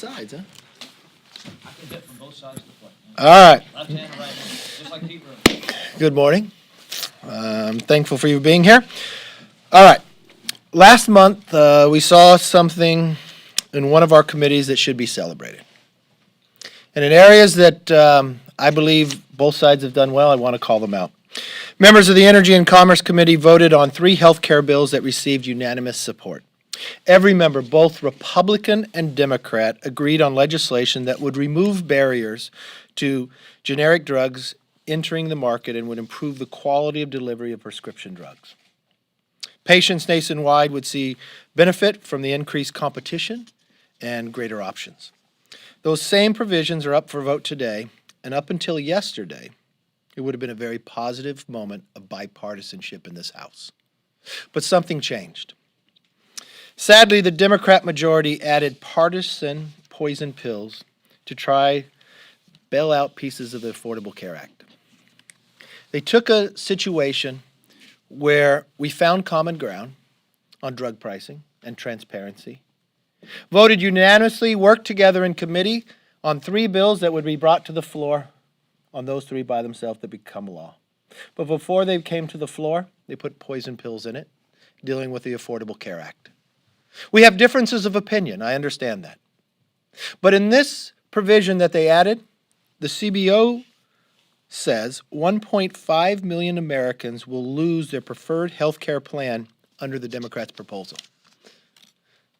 sides, huh? I can hit from both sides of the plate. All right. Left hand and right hand, just like Pete Rose. Good morning. I'm thankful for you being here. All right. Last month, we saw something in one of our committees that should be celebrated. And in areas that I believe both sides have done well, I want to call them out. Members of the Energy and Commerce Committee voted on 3 health care bills that received unanimous support. Every member, both Republican and Democrat, agreed on legislation that would remove barriers to generic drugs entering the market and would improve the quality of delivery of prescription drugs. Patients nationwide would see benefit from the increased competition and greater options. Those same provisions are up for vote today, and up until yesterday, it would have been a very positive moment of bipartisanship in this House. But something changed. Sadly, the Democrat majority added partisan poison pills to try bail out pieces of the Affordable Care Act. They took a situation where we found common ground on drug pricing and transparency, voted unanimously, worked together in committee on 3 bills that would be brought to the floor on those 3 by themselves that become law. But before they came to the floor, they put poison pills in it, dealing with the Affordable Care Act. We have differences of opinion, I understand that. But in this provision that they added, the CBO says 1.5 million Americans will lose their preferred health care plan under the Democrats' proposal.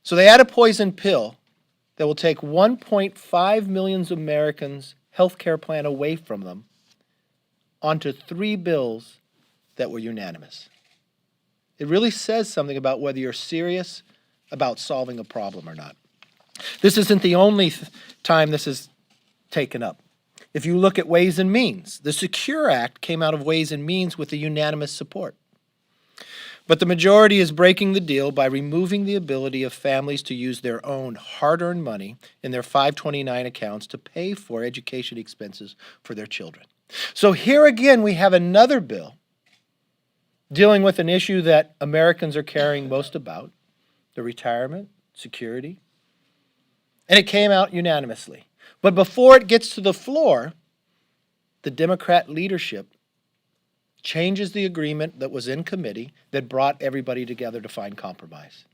So they add a poison pill that will take 1.5 million Americans' health care plan away from them onto 3 bills that were unanimous. It really says something about whether you're serious about solving a problem or not. This isn't the only time this is taken up. If you look at Ways and Means, the Secure Act came out of Ways and Means with a unanimous support. But the majority is breaking the deal by removing the ability of families to use their own hard-earned money in their 529 accounts to pay for education expenses for their children. So here again, we have another bill dealing with an issue that Americans are caring most about, the retirement, security, and it came out unanimously. But before it gets to the floor, the Democrat leadership changes the agreement that was in committee that brought everybody together to find compromise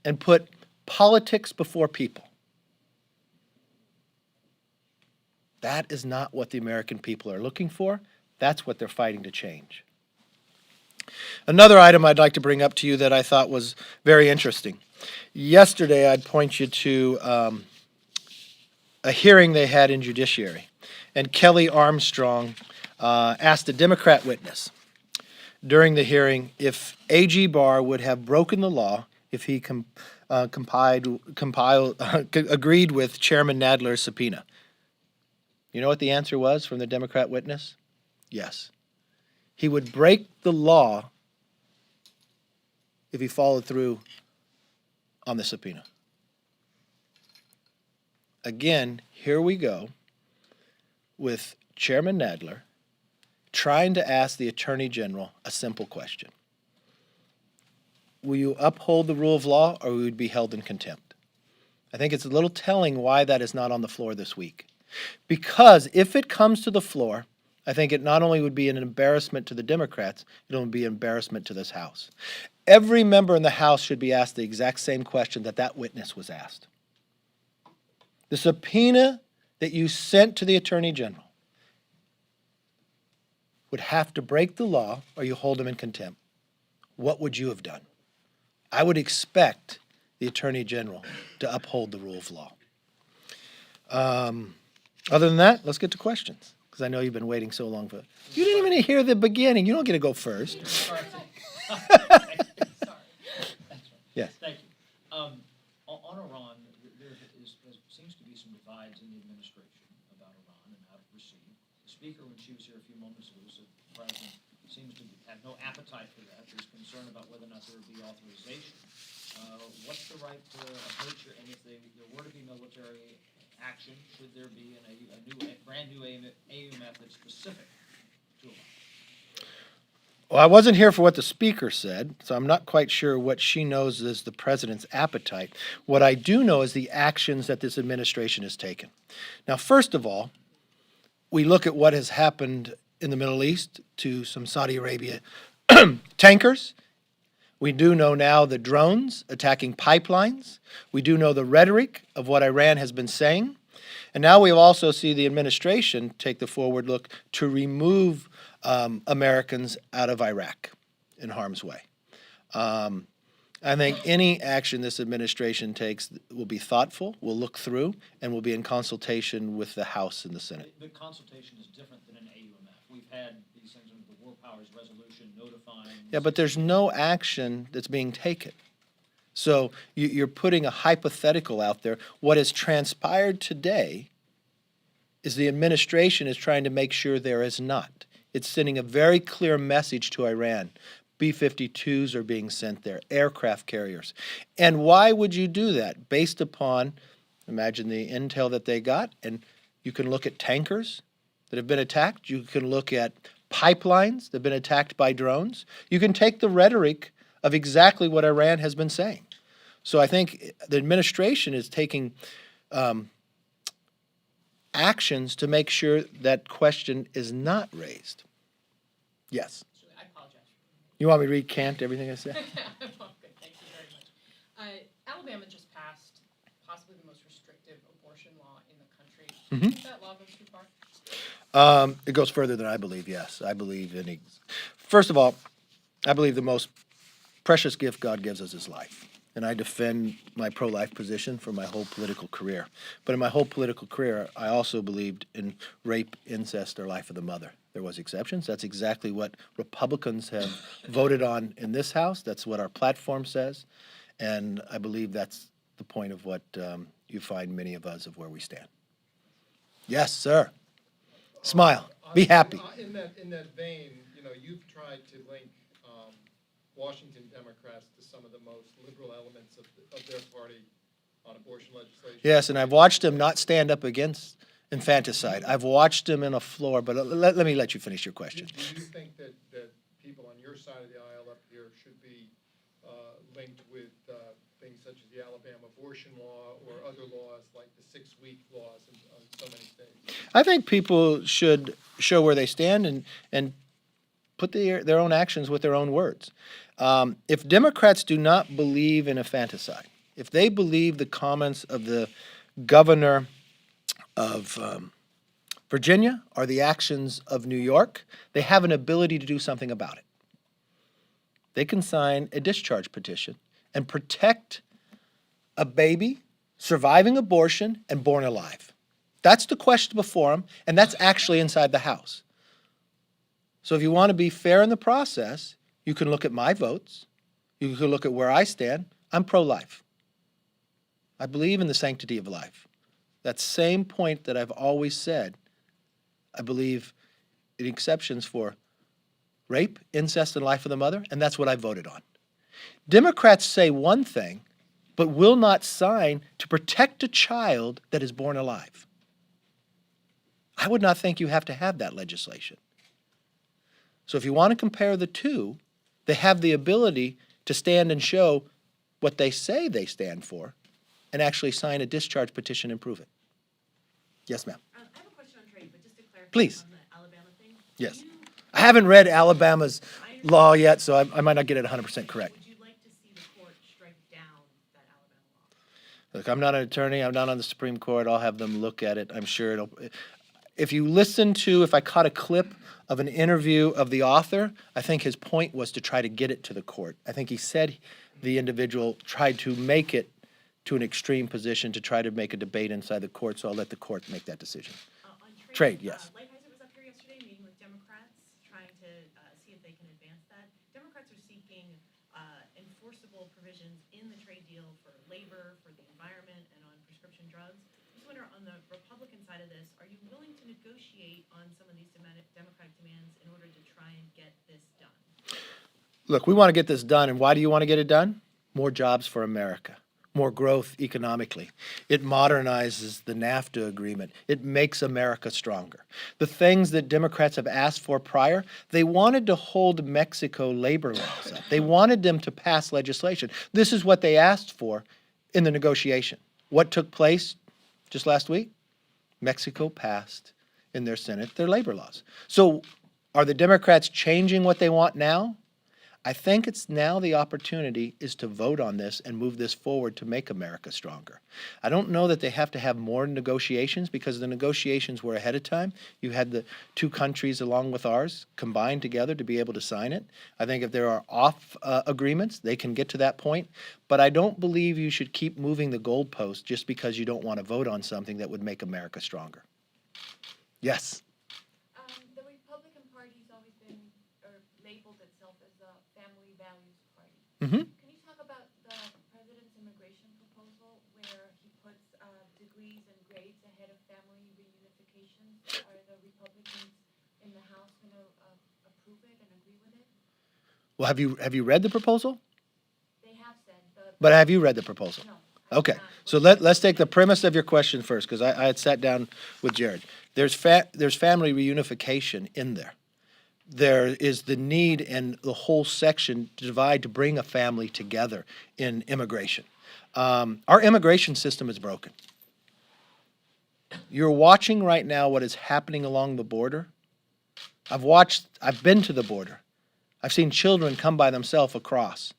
and put politics before people. That is not what the American people are looking for. That's what they're fighting to change. Another item I'd like to bring up to you that I thought was very interesting. Yesterday, I'd point you to a hearing they had in Judiciary, and Kelly Armstrong asked a Democrat witness during the hearing if A.G. Barr would have broken the law if he agreed with Chairman Nadler's subpoena. You know what the answer was from the Democrat witness? Yes. He would break the law if he followed through on the subpoena. Again, here we go with Chairman Nadler trying to ask the Attorney General a simple question. Will you uphold the rule of law, or will you be held in contempt? I think it's a little telling why that is not on the floor this week. Because if it comes to the floor, I think it not only would be an embarrassment to the Democrats, it will be an embarrassment to this House. Every member in the House should be asked the exact same question that witness was asked. The subpoena that you sent to the Attorney General would have to break the law or you hold him in contempt. What would you have done? I would expect the Attorney General to uphold the rule of law. Other than that, let's get to questions, because I know you've been waiting so long for it. You didn't even hear the beginning. You don't get to go first. Sorry. Yes. Thank you. On Iran, there seems to be some divides in the administration about Iran and how to proceed. The Speaker, when she was here a few moments ago, said the President seems to have no appetite for that. There's concern about whether or not there would be authorization. What's the right approach here? And if there were to be military action, should there be a brand new AUMF that's specific to Iran? Well, I wasn't here for what the speaker said, so I'm not quite sure what she knows is the president's appetite. What I do know is the actions that this administration has taken. Now, first of all, we look at what has happened in the Middle East to some Saudi Arabia tankers. We do know now the drones attacking pipelines. We do know the rhetoric of what Iran has been saying. And now we also see the administration take the forward look to remove Americans out of Iraq in harm's way. I think any action this administration takes will be thoughtful, will look through, and will be in consultation with the House and the Senate. The consultation is different than an AUMF. We've had these things under the War Powers Resolution notifying. Yeah, but there's no action that's being taken. So you're putting a hypothetical out there. What has transpired today is the administration is trying to make sure there is not. It's sending a very clear message to Iran. B-52s are being sent there, aircraft carriers. And why would you do that? Based upon, imagine the intel that they got, and you can look at tankers that have been attacked. You can look at pipelines that have been attacked by drones. You can take the rhetoric of exactly what Iran has been saying. So I think the administration is taking actions to make sure that question is not raised. Yes. I apologize. You want me to recant everything I said? Well, good. Thank you very much. Alabama just passed possibly the most restrictive abortion law in the country. Do you think that law goes too far? It goes further than I believe, yes. I believe first of all, I believe the most precious gift God gives us is life. And I defend my pro-life position for my whole political career. But in my whole political career, I also believed in rape, incest, or life of the mother. There was exceptions. That's exactly what Republicans have voted on in this House. That's what our platform says. And I believe that's the point of what you find many of us of where we stand. Yes, sir. Smile. Be happy. In that vein, you've tried to link Washington Democrats to some of the most liberal elements of their party on abortion legislation. Yes, and I've watched them not stand up against infanticide. I've watched them in a floor, but let me let you finish your question. Do you think that people on your side of the aisle up here should be linked with things such as the Alabama abortion law or other laws like the 6-week laws in so many states? I think people should show where they stand and put their own actions with their own words. If Democrats do not believe in infanticide, if they believe the comments of the governor of Virginia or the actions of New York, they have an ability to do something about it. They can sign a discharge petition and protect a baby surviving abortion and born alive. That's the question before them, and that's actually inside the House. So if you want to be fair in the process, you can look at my votes. You can look at where I stand. I'm pro-life. I believe in the sanctity of life. That same point that I've always said, I believe in exceptions for rape, incest, and life of the mother, and that's what I voted on. Democrats say one thing, but will not sign to protect a child that is born alive. I would not think you have to have that legislation. So if you want to compare the two, they have the ability to stand and show what they say they stand for and actually sign a discharge petition and prove it. Yes, ma'am. I have a question on trade, but just to clarify Please. on the Alabama thing. Yes. I haven't read Alabama's law yet, so I might not get it 100% correct. Would you like to see the court strike down that Alabama law? Look, I'm not an attorney. I'm not on the Supreme Court. I'll have them look at it. I'm sure it'll. If you listen to, if I caught a clip of an interview of the author, I think his point was to try to get it to the court. I think he said the individual tried to make it to an extreme position to try to make a debate inside the court, so I'll let the court make that decision. On Trade, yes. Lighthizer was up here yesterday meeting with Democrats, trying to see if they can advance that. Democrats are seeking enforceable provisions in the trade deal for labor, for the environment, and on prescription drugs. I just wonder, on the Republican side of this, are you willing to negotiate on some of these Democratic demands in order to try and get this done? Look, we want to get this done, and why do you want to get it done? More jobs for America. more growth economically. It modernizes the NAFTA agreement. It makes America stronger. The things that Democrats have asked for prior, they wanted to hold Mexico labor laws up. They wanted them to pass legislation. This is what they asked for in the negotiation. What took place just last week? Mexico passed in their Senate their labor laws. So are the Democrats changing what they want now? I think it's now the opportunity is to vote on this and move this forward to make America stronger. I don't know that they have to have more negotiations because the negotiations were ahead of time. You had the two countries along with ours combined together to be able to sign it. I think if there are off agreements, they can get to that point. But I don't believe you should keep moving the goalpost just because you don't want to vote on something that would make America stronger. Yes. The Republican Party's always been, or labeled itself as a family values party. Mm-hmm. Can you talk about the president's immigration proposal where he puts degrees and grades ahead of family reunification? Are the Republicans in the House going to approve it and agree with it? Well, have you read the proposal? They have said. But have you read the proposal? No. I have Okay, not. so let's take the premise of your question first, because I had sat down with Jared. There's family reunification in there. There is the need and the whole section to divide to bring a family together in immigration. Our immigration system is broken. You're watching right now what is happening along the border. I've been to the border. I've seen children come by themselves across.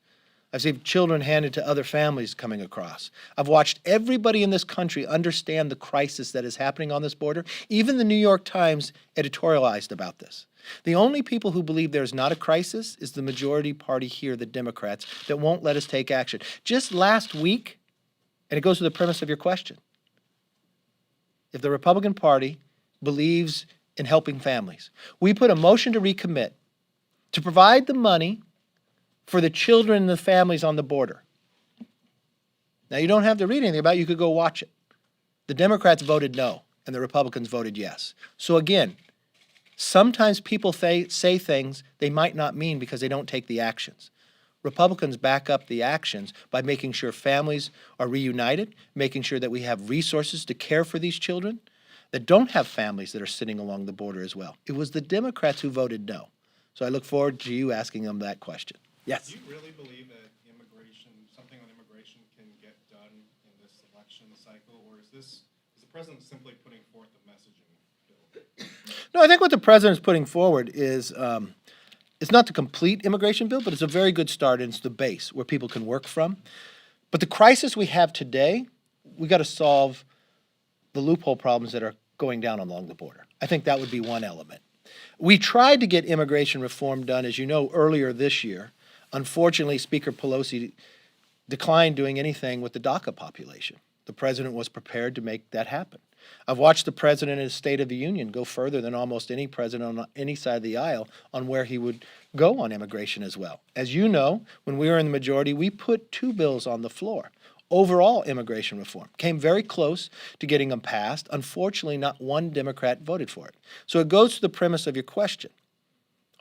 I've seen children handed to other families coming across. I've watched everybody in this country understand the crisis that is happening on this border. Even the New York Times editorialized about this. The only people who believe there's not a crisis is the majority party here, the Democrats, that won't let us take action. Just last week, and it goes to the premise of your question, if the Republican Party believes in helping families, we put a motion to recommit to provide the money for the children and the families on the border. Now, you don't have to read anything about it. You could go watch it. The Democrats voted no, and the Republicans voted yes. So again, sometimes people say things they might not mean because they don't take the actions. Republicans back up the actions by making sure families are reunited, making sure that we have resources to care for these children that don't have families that are sitting along the border as well. It was the Democrats who voted no. So I look forward to you asking them that question. Yes. Do you really believe that something on immigration can get done in this election cycle, or is the president simply putting forth a messaging bill? No, I think what the president is putting forward is it's not the complete immigration bill, but it's a very good start and it's the base where people can work from. But the crisis we have today, we got to solve the loophole problems that are going down along the border. I think that would be one element. We tried to get immigration reform done, as you know, earlier this year. Unfortunately, Speaker Pelosi declined doing anything with the DACA population. The president was prepared to make that happen. I've watched the president in his State of the Union go further than almost any president on any side of the aisle on where he would go on immigration as well. As you know, when we were in the majority, we put two bills on the floor. Overall immigration reform came very close to getting them passed. Unfortunately, not one Democrat voted for it. So it goes to the premise of your question.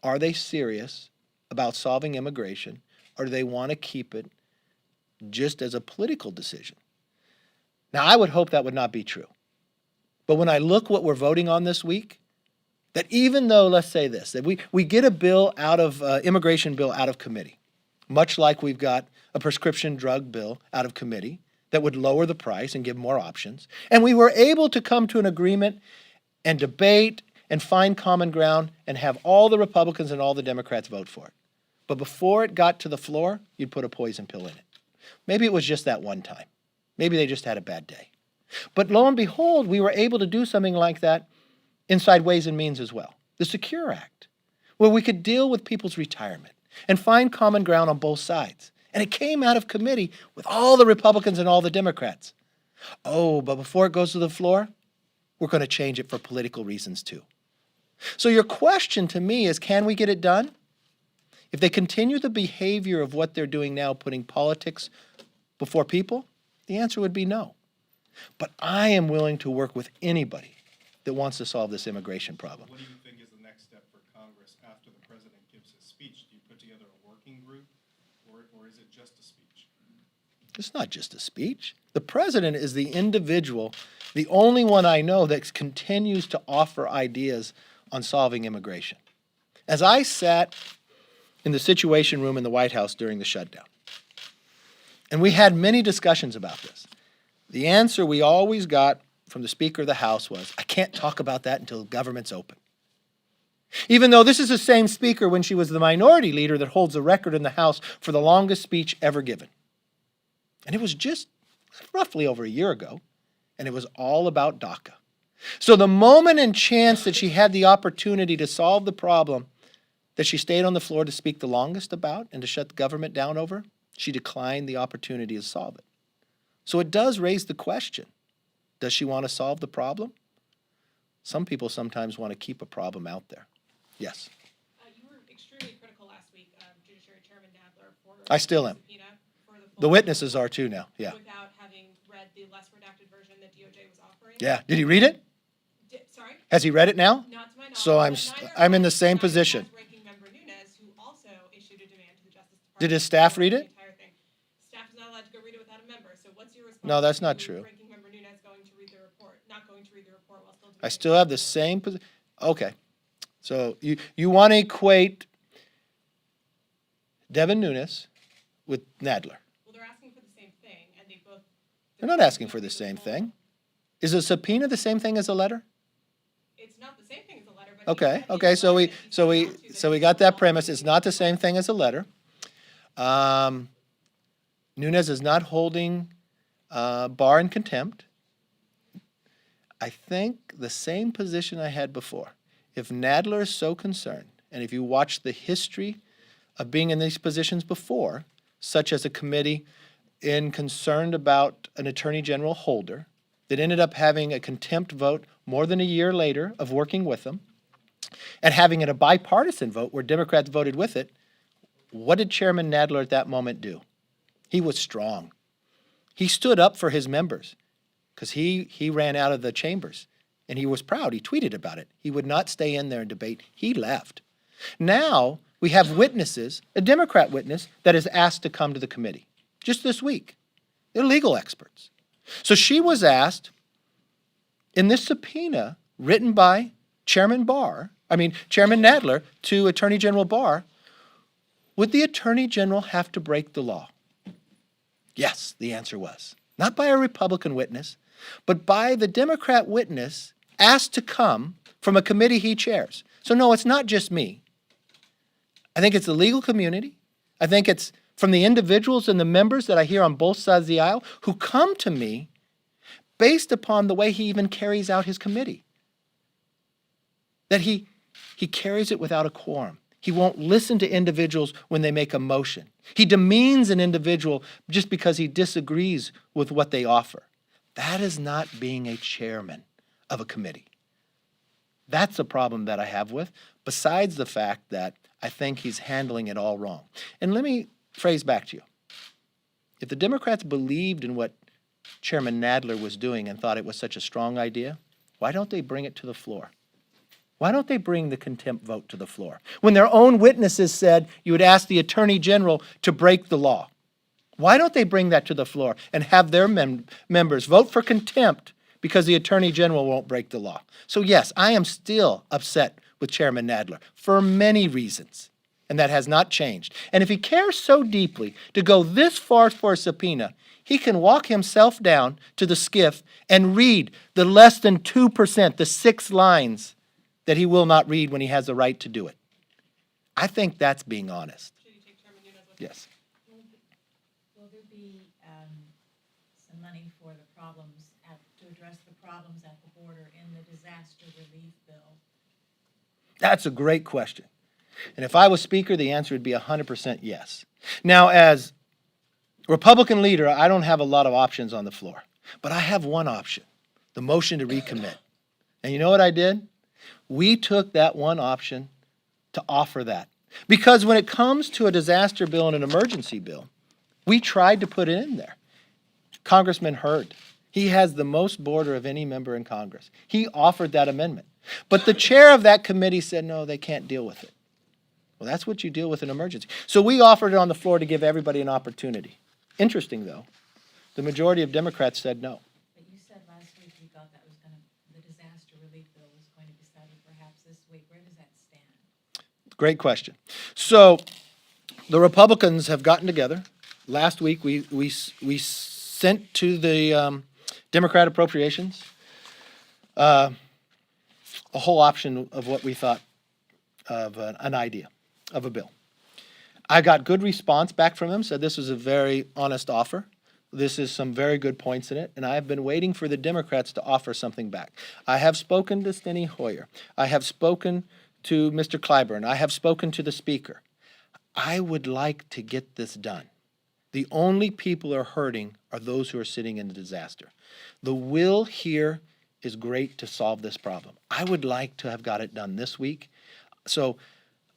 Are they serious about solving immigration, or do they want to keep it just as a political decision? Now, I would hope that would not be true. But when I look what we're voting on this week, that even though, let's say this, that we get a bill out of, immigration bill out of committee, much like we've got a prescription drug bill out of committee that would lower the price and give more options, and we were able to come to an agreement and debate and find common ground and have all the Republicans and all the Democrats vote for it. But before it got to the floor, you'd put a poison pill in it. Maybe it was just that one time. Maybe they just had a bad day. But lo and behold, we were able to do something like that inside Ways and Means as well. The Secure Act, where we could deal with people's retirement and find common ground on both sides. And it came out of committee with all the Republicans and all the Democrats. Oh, but before it goes to the floor, we're going to change it for political reasons too. So your question to me is, can we get it done? If they continue the behavior of what they're doing now, putting politics before people, the answer would be no. But I am willing to work with anybody that wants to solve this immigration problem. What do you think is the next step for Congress after the president gives his speech? Do you put together a working group, or is it just a speech? It's not just a speech. The president is the individual, the only one I know that continues to offer ideas on solving immigration. As I sat in the Situation Room in the White House during the shutdown, and we had many discussions about this, the answer we always got from the Speaker of the House was, I can't talk about that until government's open. Even though this is the same Speaker when she was the minority leader that holds the record in the House for the longest speech ever given. And it was just roughly over a year ago, and it was all about DACA. So the moment and chance that she had the opportunity to solve the problem that she stayed on the floor to speak the longest about and to shut the government down over, she declined the opportunity to solve it. So it does raise the question, does she want to solve the problem? Some people sometimes want to keep a problem out there. Yes. You were extremely critical last week of Judiciary Chairman Nadler for I still am. subpoena for the The witnesses are too now, yeah. without having read the less redacted version that DOJ was offering. Yeah, did he read it? Sorry? Has he read it now? Not to my knowledge. So but I'm in the same neither position. has Ranking Member Nunes, who also issued a demand to the Justice Department. Did his staff for read the it? entire thing. Staff is not allowed to go read it without a member, so what's your response? No, that's not to true. Ranking Member Nunes going to read the report, not going to read the report while still I demanding? still have the same position. Okay. So you want to equate Devin Nunes with Nadler. Well, they're asking for the same thing, and they both. They're not asking for the same thing. Is a subpoena the same thing as a letter? It's not the same thing as a letter, but. he Okay, said in okay, the so letter that he sent out to so them we got that all premise. It's not the same thing as a letter. Nunes is not holding Barr in contempt. I think the same position I had before. If Nadler is so concerned, and if you watch the history of being in these positions before, such as a committee concerned about an Attorney General Holder, that ended up having a contempt vote more than a year later of working with them, and having it a bipartisan vote where Democrats voted with it, what did Chairman Nadler at that moment do? He was strong. He stood up for his members because he ran out of the chambers, and he was proud. He tweeted about it. He would not stay in there and debate. He left. Now we have witnesses, a Democrat witness that is asked to come to the committee just this week. They're legal experts. So she was asked in this subpoena written by Chairman Nadler to Attorney General Barr, would the Attorney General have to break the law? Yes, the answer was. Not by a Republican witness, but by the Democrat witness asked to come from a committee he chairs. So no, it's not just me. I think it's the legal community. I think it's from the individuals and the members that I hear on both sides of the aisle who come to me based upon the way he even carries out his committee. That he carries it without a quorum. He won't listen to individuals when they make a motion. He demeans an individual just because he disagrees with what they offer. That is not being a chairman of a committee. That's a problem that I have with, besides the fact that I think he's handling it all wrong. And let me phrase back to you. If the Democrats believed in what Chairman Nadler was doing and thought it was such a strong idea, why don't they bring it to the floor? Why don't they bring the contempt vote to the floor? When their own witnesses said you would ask the Attorney General to break the law. Why don't they bring that to the floor and have their members vote for contempt because the Attorney General won't break the law? So yes, I am still upset with Chairman Nadler for many reasons, and that has not changed. And if he cares so deeply to go this far for a subpoena, he can walk himself down to the skiff and read the less than 2%, the 6 lines that he will not read when he has the right to do it. I think that's being honest. Should you take Chairman Nunes with you? Yes. Will there be some money for the problems, to address the problems at the border in the disaster relief bill? That's a great question. And if I was Speaker, the answer would be 100% yes. Now, as Republican leader, I don't have a lot of options on the floor. But I have one option, the motion to recommit. And you know what I did? We took that one option to offer that. Because when it comes to a disaster bill and an emergency bill, we tried to put it in there. Congressman Hurd, he has the most border of any member in Congress. He offered that amendment. But the chair of that committee said, no, they can't deal with it. Well, that's what you deal with an emergency. So we offered it on the floor to give everybody an opportunity. Interesting, though, The majority of Democrats said no. But you said last week you thought that was the disaster relief bill was going to be settled perhaps this week. Where does that stand? Great question. So the Republicans have gotten together. Last week, we sent to the Democrat appropriations a whole option of what we thought of an idea of a bill. I got good response back from them, said this was a very honest offer. This is some very good points in it, and I have been waiting for the Democrats to offer something back. I have spoken to Steny Hoyer. I have spoken to Mr. Clyburn. I have spoken to the Speaker. I would like to get this done. The only people who are hurting are those who are sitting in the disaster. The will here is great to solve this problem. I would like to have got it done this week. So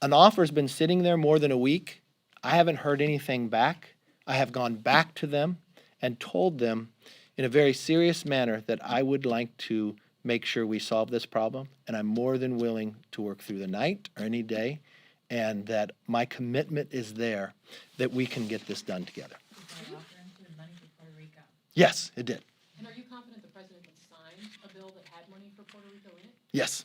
an offer has been sitting there more than a week. I haven't heard anything back. I have gone back to them and told them in a very serious manner that I would like to make sure we solve this problem, and I'm more than willing to work through the night or any day, and that my commitment is there that we can get this done together. Did that offer include money for Puerto Rico? Yes, it did. And are you confident the president would sign a bill that had money for Puerto Rico in it? Yes.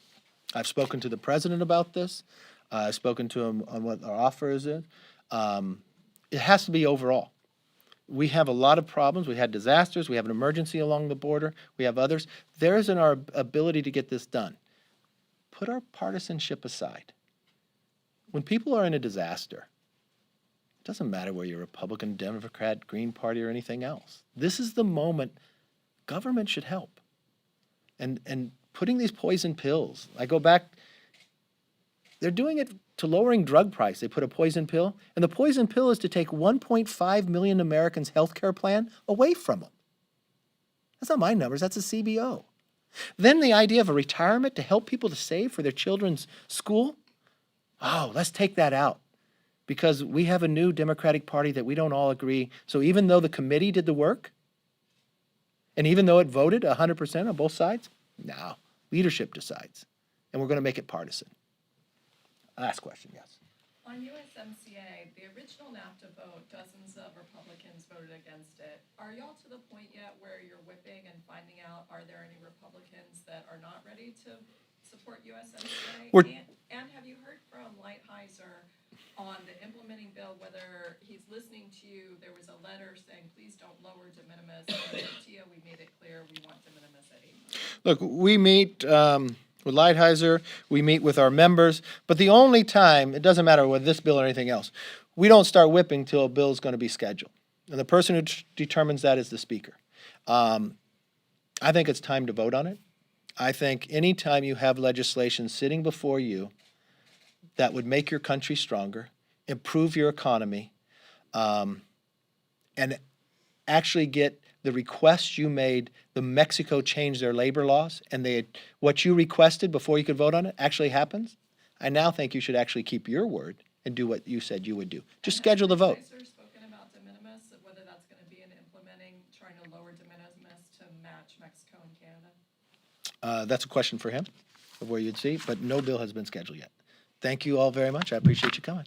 I've spoken to the president about this. I've spoken to him on what our offer is. It has to be overall. We have a lot of problems. We had disasters. We have an emergency along the border. We have others. There is in our ability to get this done. Put our partisanship aside. When people are in a disaster, it doesn't matter whether you're Republican, Democrat, Green Party, or anything else. This is the moment government should help. And putting these poison pills, I go back, they're doing it to lowering drug price. They put a poison pill, and the poison pill is to take 1.5 million Americans' health care plan away from them. That's not my numbers, that's a CBO. Then the idea of a retirement to help people to save for their children's school, oh, let's take that out. Because we have a new Democratic Party that we don't all agree. So even though the committee did the work, and even though it voted 100% on both sides, no, leadership decides. And we're going to make it partisan. Last question, yes. On USMCA, the original NAFTA vote, dozens of Republicans voted against it. Are y'all to the point yet where you're whipping and finding out, are there any Republicans that are not ready to support USMCA? And have you heard from Lighthizer on the implementing bill, whether he's listening to you? There was a letter saying, please don't lower de minimis. In the PTO, we made it clear we want de minimis at 8. Look, we meet with Lighthizer, we meet with our members, but the only time, it doesn't matter with this bill or anything else, we don't start whipping till a bill is going to be scheduled. And the person who determines that is the Speaker. I think it's time to vote on it. I think any time you have legislation sitting before you that would make your country stronger, improve your economy, and actually get the requests you made, the Mexico changed their labor laws, and what you requested before you could vote on it actually happens, I now think you should actually keep your word and do what you said you would do. Just schedule the vote. Has spoken about de minimis, whether that's going to be in implementing, trying to lower de minimis to match Mexico and Canada? That's a question for him, of where you'd see, but no bill has been scheduled yet. Thank you all very much. I appreciate you coming.